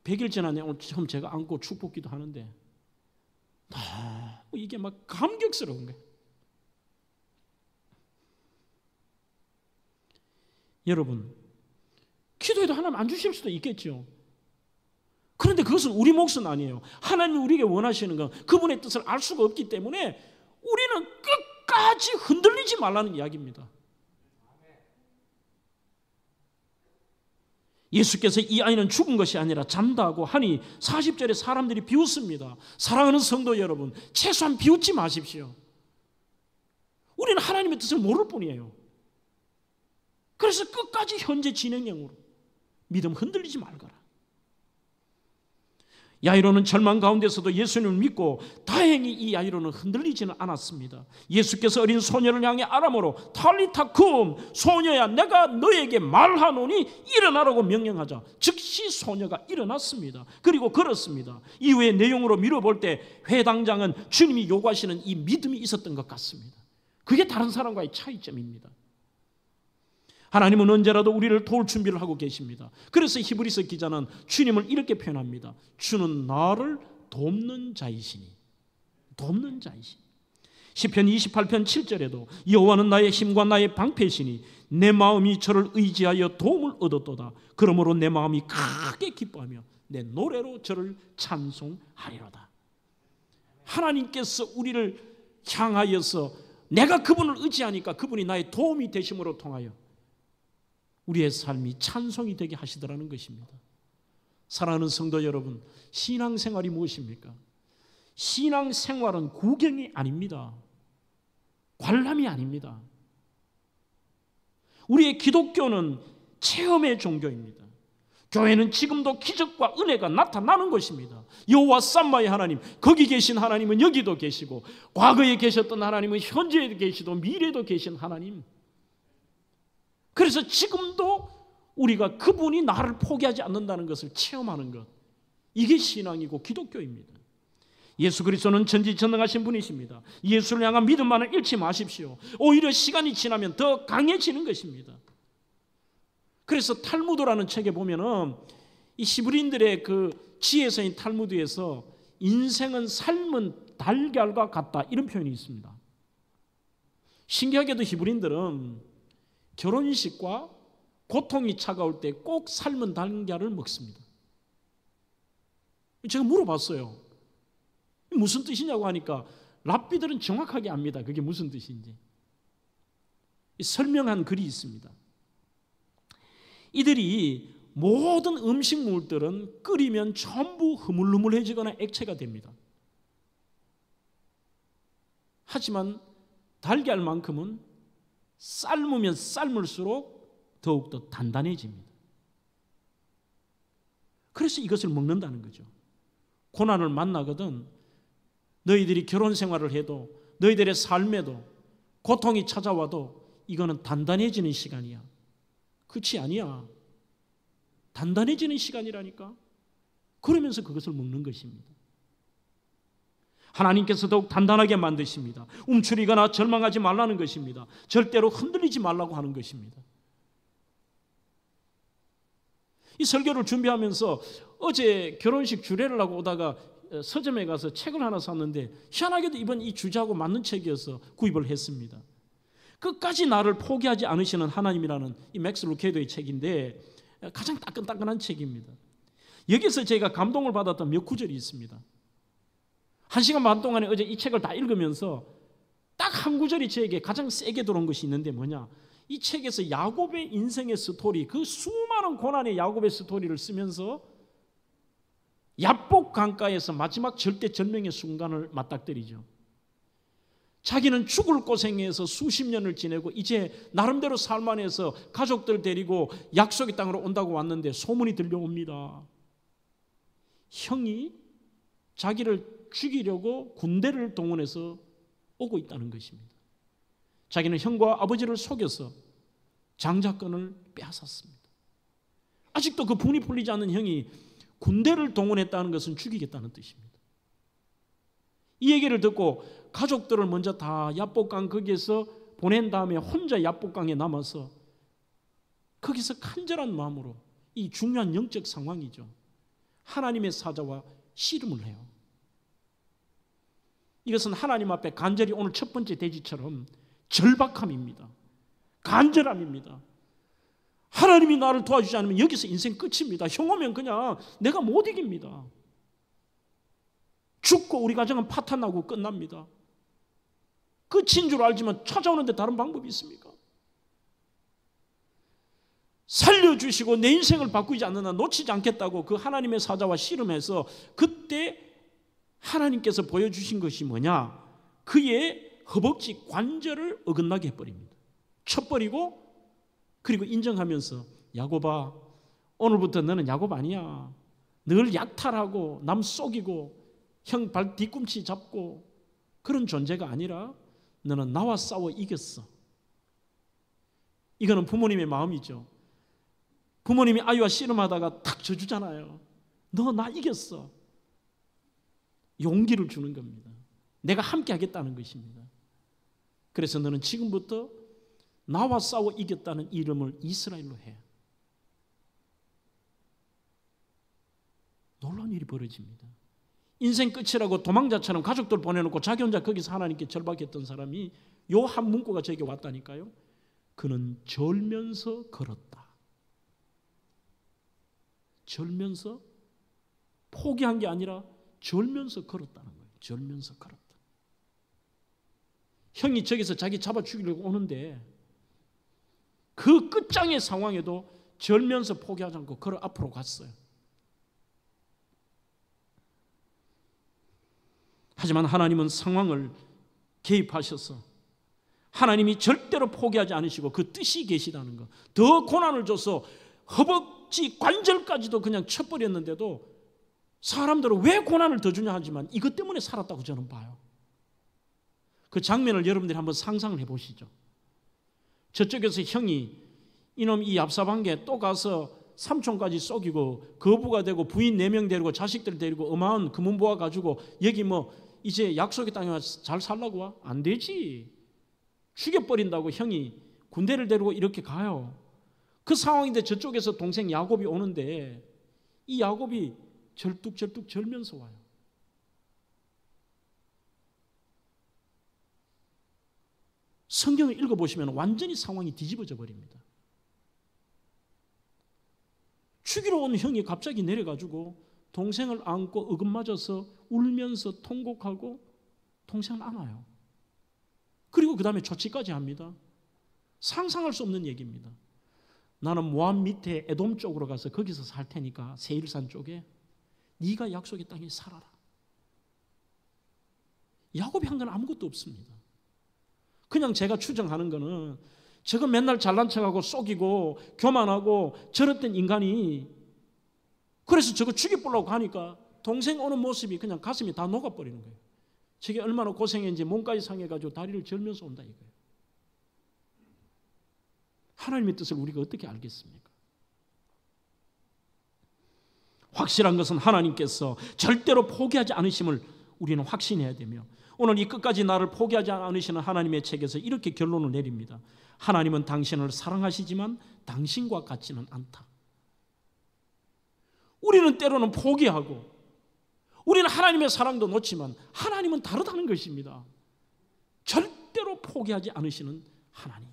100일 지나네 오늘 처음 제가 안고 축복기도 하는데 이게 막 감격스러운 거예요. 여러분, 기도해도 하나님 안 주실 수도 있겠죠. 그런데 그것은 우리 몫은 아니에요. 하나님이 우리에게 원하시는 건 그분의 뜻을 알 수가 없기 때문에 우리는 끝까지 흔들리지 말라는 이야기입니다. 예수께서 이 아이는 죽은 것이 아니라 잔다고 하니 40절에 사람들이 비웃습니다. 사랑하는 성도 여러분, 최소한 비웃지 마십시오. 우리는 하나님의 뜻을 모를 뿐이에요. 그래서 끝까지 현재 진행형으로 믿음 흔들리지 말거라. 야이로는 절망 가운데서도 예수님을 믿고 다행히 이 야이로는 흔들리지는 않았습니다. 예수께서 어린 소녀를 향해 아람어로 탈리타 쿰, 소녀야 내가 너에게 말하노니 일어나라고 명령하자 즉시 소녀가 일어났습니다. 그리고 걸었습니다. 이후의 내용으로 미뤄볼 때 회당장은 주님이 요구하시는 이 믿음이 있었던 것 같습니다. 그게 다른 사람과의 차이점입니다. 하나님은 언제라도 우리를 도울 준비를 하고 계십니다. 그래서 히브리서 기자는 주님을 이렇게 표현합니다. 주는 나를 돕는 자이시니. 돕는 자이시니. 시편 28편 7절에도 여호와는 나의 힘과 나의 방패시니 내 마음이 저를 의지하여 도움을 얻었도다. 그러므로 내 마음이 크게 기뻐하며 내 노래로 저를 찬송하리로다. 하나님께서 우리를 향하여서 내가 그분을 의지하니까 그분이 나의 도움이 되심으로 통하여 우리의 삶이 찬송이 되게 하시더라는 것입니다. 사랑하는 성도 여러분, 신앙생활이 무엇입니까? 신앙생활은 구경이 아닙니다. 관람이 아닙니다. 우리의 기독교는 체험의 종교입니다. 교회는 지금도 기적과 은혜가 나타나는 것입니다. 여호와 삼마의 하나님, 거기 계신 하나님은 여기도 계시고 과거에 계셨던 하나님은 현재에도 계시고 미래에도 계신 하나님. 그래서 지금도 우리가 그분이 나를 포기하지 않는다는 것을 체험하는 것, 이게 신앙이고 기독교입니다. 예수 그리스도는 전지전능하신 분이십니다. 예수를 향한 믿음만을 잃지 마십시오. 오히려 시간이 지나면 더 강해지는 것입니다. 그래서 탈무드라는 책에 보면은 이 히브리인들의 그 지혜서인 탈무드에서 인생은 삶은 달걀과 같다 이런 표현이 있습니다. 신기하게도 히브리인들은 결혼식과 고통이 차가울 때 꼭 삶은 달걀을 먹습니다. 제가 물어봤어요. 무슨 뜻이냐고 하니까 랍비들은 정확하게 압니다. 그게 무슨 뜻인지. 설명한 글이 있습니다. 이들이 모든 음식물들은 끓이면 전부 흐물흐물해지거나 액체가 됩니다. 하지만 달걀만큼은 삶으면 삶을수록 더욱더 단단해집니다. 그래서 이것을 먹는다는 거죠. 고난을 만나거든 너희들이 결혼 생활을 해도 너희들의 삶에도 고통이 찾아와도 이거는 단단해지는 시간이야. 그치 아니야. 단단해지는 시간이라니까. 그러면서 그것을 먹는 것입니다. 하나님께서 더욱 단단하게 만드십니다. 움츠리거나 절망하지 말라는 것입니다. 절대로 흔들리지 말라고 하는 것입니다. 이 설교를 준비하면서 어제 결혼식 주례를 하고 오다가 서점에 가서 책을 하나 샀는데 희한하게도 이번 이 주제하고 맞는 책이어서 구입을 했습니다. 끝까지 나를 포기하지 않으시는 하나님이라는 이 맥스 루케이더의 책인데 가장 따끈따끈한 책입니다. 여기서 제가 감동을 받았던 몇 구절이 있습니다. 1시간 반 동안에 어제 이 책을 다 읽으면서 딱 한 구절이 저에게 가장 세게 들어온 것이 있는데 뭐냐, 이 책에서 야곱의 인생의 스토리, 그 수많은 고난의 야곱의 스토리를 쓰면서 야복 강가에서 마지막 절대절명의 순간을 맞닥뜨리죠. 자기는 죽을 고생해서 수십 년을 지내고 이제 나름대로 살만해서 가족들 데리고 약속의 땅으로 온다고 왔는데 소문이 들려옵니다. 형이 자기를 죽이려고 군대를 동원해서 오고 있다는 것입니다. 자기는 형과 아버지를 속여서 장자권을 빼앗았습니다. 아직도 그 분이 풀리지 않는 형이 군대를 동원했다는 것은 죽이겠다는 뜻입니다. 이 얘기를 듣고 가족들을 먼저 다 야복강 거기에서 보낸 다음에 혼자 야복강에 남아서 거기서 간절한 마음으로 이 중요한 영적 상황이죠. 하나님의 사자와 씨름을 해요. 이것은 하나님 앞에 간절히 오늘 첫 번째 대지처럼 절박함입니다. 간절함입니다. 하나님이 나를 도와주지 않으면 여기서 인생 끝입니다. 형 오면 그냥 내가 못 이깁니다. 죽고 우리 가정은 파탄나고 끝납니다. 끝인 줄 알지만 찾아오는데 다른 방법이 있습니까? 살려주시고 내 인생을 바꾸지 않는 한 놓치지 않겠다고 그 하나님의 사자와 씨름해서 그때 하나님께서 보여주신 것이 뭐냐? 그의 허벅지 관절을 어긋나게 해버립니다. 쳐버리고 그리고 인정하면서 야곱아, 오늘부터 너는 야곱 아니야. 늘 약탈하고 남 속이고 형 발 뒤꿈치 잡고 그런 존재가 아니라 너는 나와 싸워 이겼어. 이거는 부모님의 마음이죠. 부모님이 아이와 씨름하다가 탁 져주잖아요. 너 나 이겼어. 용기를 주는 겁니다. 내가 함께 하겠다는 것입니다. 그래서 너는 지금부터 나와 싸워 이겼다는 이름을 이스라엘로 해. 놀라운 일이 벌어집니다. 인생 끝이라고 도망자처럼 가족들 보내놓고 자기 혼자 거기서 하나님께 절박했던 사람이 요 한 문구가 저에게 왔다니까요. 그는 절면서 걸었다. 절면서 포기한 게 아니라 절면서 걸었다는 거예요. 절면서 걸었다. 형이 저기서 자기 잡아 죽이려고 오는데 그 끝장의 상황에도 절면서 포기하지 않고 걸어 앞으로 갔어요. 하지만 하나님은 상황을 개입하셔서 하나님이 절대로 포기하지 않으시고 그 뜻이 계시다는 것, 더 고난을 줘서 허벅지 관절까지도 그냥 쳐버렸는데도 사람들은 왜 고난을 더 주냐 하지만 이것 때문에 살았다고 저는 봐요. 그 장면을 여러분들이 한번 상상을 해보시죠. 저쪽에서 형이 이놈 이 얍사방개 또 가서 삼촌까지 속이고 거부가 되고 부인 4명 데리고 자식들 데리고 어마한 금은보화 가지고 여기 뭐 이제 약속의 땅에 와서 잘 살라고 와? 안 되지. 죽여버린다고 형이 군대를 데리고 이렇게 가요. 그 상황인데 저쪽에서 동생 야곱이 오는데 이 야곱이 절뚝절뚝 절면서 와요. 성경을 읽어보시면 완전히 상황이 뒤집어져 버립니다. 죽이러 온 형이 갑자기 내려가지고 동생을 안고 어긋맞아서 울면서 통곡하고 동생을 안아요. 그리고 그 다음에 조치까지 합니다. 상상할 수 없는 얘기입니다. 나는 모압 밑에 에돔 쪽으로 가서 거기서 살 테니까 세일산 쪽에 네가 약속의 땅에 살아라. 야곱이 한 건 아무것도 없습니다. 그냥 제가 추정하는 거는 저거 맨날 잘난 척하고 속이고 교만하고 저랬던 인간이 그래서 저거 죽여보려고 하니까 동생 오는 모습이 그냥 가슴이 다 녹아버리는 거예요. 저게 얼마나 고생했는지 몸까지 상해가지고 다리를 절면서 온다 이거예요. 하나님의 뜻을 우리가 어떻게 알겠습니까? 확실한 것은 하나님께서 절대로 포기하지 않으심을 우리는 확신해야 되며 오늘 이 끝까지 나를 포기하지 않으시는 하나님의 책에서 이렇게 결론을 내립니다. 하나님은 당신을 사랑하시지만 당신과 같지는 않다. 우리는 때로는 포기하고 우리는 하나님의 사랑도 놓지만 하나님은 다르다는 것입니다. 절대로 포기하지 않으시는 하나님.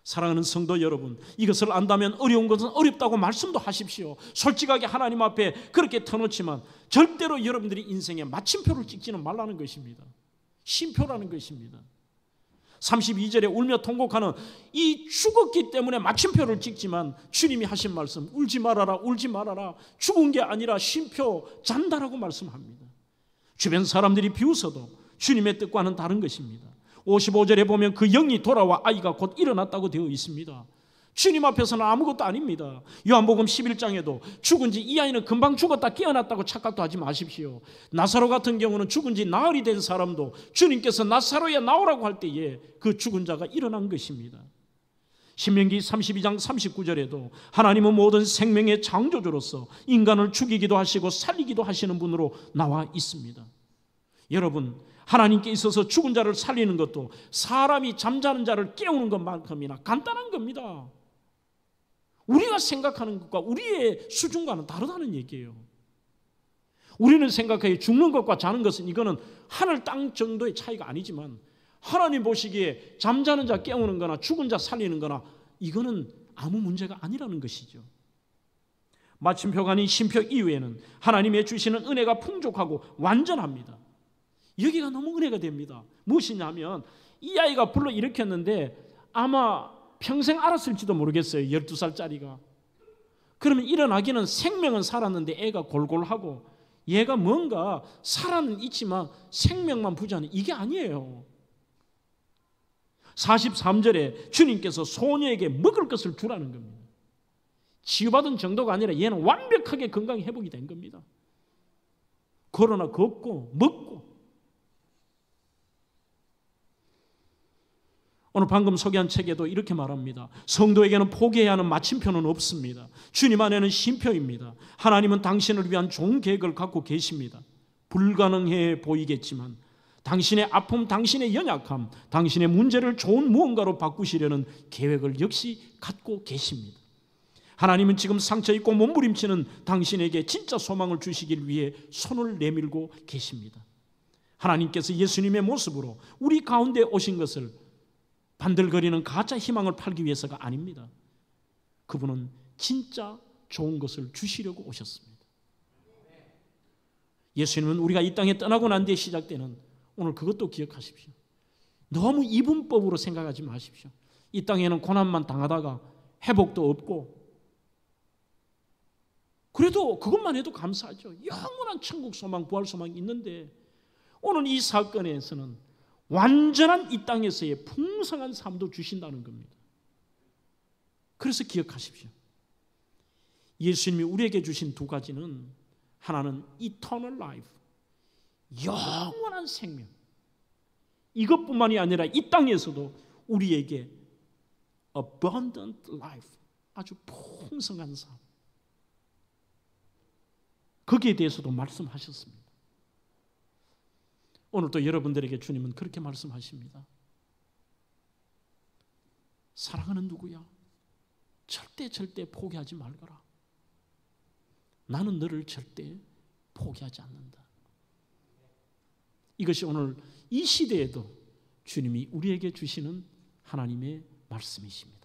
사랑하는 성도 여러분, 이것을 안다면 어려운 것은 어렵다고 말씀도 하십시오. 솔직하게 하나님 앞에 그렇게 터놓지만 절대로 여러분들이 인생에 마침표를 찍지는 말라는 것입니다. 쉼표라는 것입니다. 32절에 울며 통곡하는 이 죽었기 때문에 마침표를 찍지만 주님이 하신 말씀 울지 말아라 울지 말아라 죽은 게 아니라 쉼표 잔다라고 말씀합니다. 주변 사람들이 비웃어도 주님의 뜻과는 다른 것입니다. 55절에 보면 그 영이 돌아와 아이가 곧 일어났다고 되어 있습니다. 주님 앞에서는 아무것도 아닙니다. 요한복음 11장에도 죽은 지 이 아이는 금방 죽었다 깨어났다고 착각도 하지 마십시오. 나사로 같은 경우는 죽은 지 나흘이 된 사람도 주님께서 나사로야 나오라고 할 때에 그 죽은 자가 일어난 것입니다. 신명기 32장 39절에도 하나님은 모든 생명의 창조주로서 인간을 죽이기도 하시고 살리기도 하시는 분으로 나와 있습니다. 여러분, 하나님께 있어서 죽은 자를 살리는 것도 사람이 잠자는 자를 깨우는 것만큼이나 간단한 겁니다. 우리가 생각하는 것과 우리의 수준과는 다르다는 얘기예요. 우리는 생각해 죽는 것과 자는 것은 이거는 하늘 땅 정도의 차이가 아니지만 하나님 보시기에 잠자는 자 깨우는 거나 죽은 자 살리는 거나 이거는 아무 문제가 아니라는 것이죠. 마침표가 아닌 쉼표 이후에는 하나님의 주시는 은혜가 풍족하고 완전합니다. 여기가 너무 은혜가 됩니다. 무엇이냐면 이 아이가 불러일으켰는데 아마 평생 알았을지도 모르겠어요. 12살짜리가. 그러면 일어나기는 생명은 살았는데 애가 골골하고 얘가 뭔가 살아는 있지만 생명만 부자는 이게 아니에요. 43절에 주님께서 소녀에게 먹을 것을 주라는 겁니다. 치유받은 정도가 아니라 얘는 완벽하게 건강 회복이 된 겁니다. 걸어나 걷고 먹고. 오늘 방금 소개한 책에도 이렇게 말합니다. 성도에게는 포기해야 하는 마침표는 없습니다. 주님 안에는 쉼표입니다. 하나님은 당신을 위한 좋은 계획을 갖고 계십니다. 불가능해 보이겠지만 당신의 아픔, 당신의 연약함, 당신의 문제를 좋은 무언가로 바꾸시려는 계획을 역시 갖고 계십니다. 하나님은 지금 상처 입고 몸부림치는 당신에게 진짜 소망을 주시길 위해 손을 내밀고 계십니다. 하나님께서 예수님의 모습으로 우리 가운데 오신 것을 반들거리는 가짜 희망을 팔기 위해서가 아닙니다. 그분은 진짜 좋은 것을 주시려고 오셨습니다. 예수님은 우리가 이 땅에 떠나고 난 뒤에 시작되는, 오늘 그것도 기억하십시오. 너무 이분법으로 생각하지 마십시오. 이 땅에는 고난만 당하다가 회복도 없고, 그래도 그것만 해도 감사하죠. 영원한 천국 소망, 부활 소망이 있는데 오늘 이 사건에서는 완전한 이 땅에서의 풍성한 삶도 주신다는 겁니다. 그래서 기억하십시오. 예수님이 우리에게 주신 두 가지는, 하나는 eternal life, 영원한 생명. 이것뿐만이 아니라 이 땅에서도 우리에게 abundant life, 아주 풍성한 삶. 거기에 대해서도 말씀하셨습니다. 오늘도 여러분들에게 주님은 그렇게 말씀하십니다. 사랑하는 누구야? 절대 포기하지 말거라. 나는 너를 절대 포기하지 않는다. 이것이 오늘 이 시대에도 주님이 우리에게 주시는 하나님의 말씀이십니다.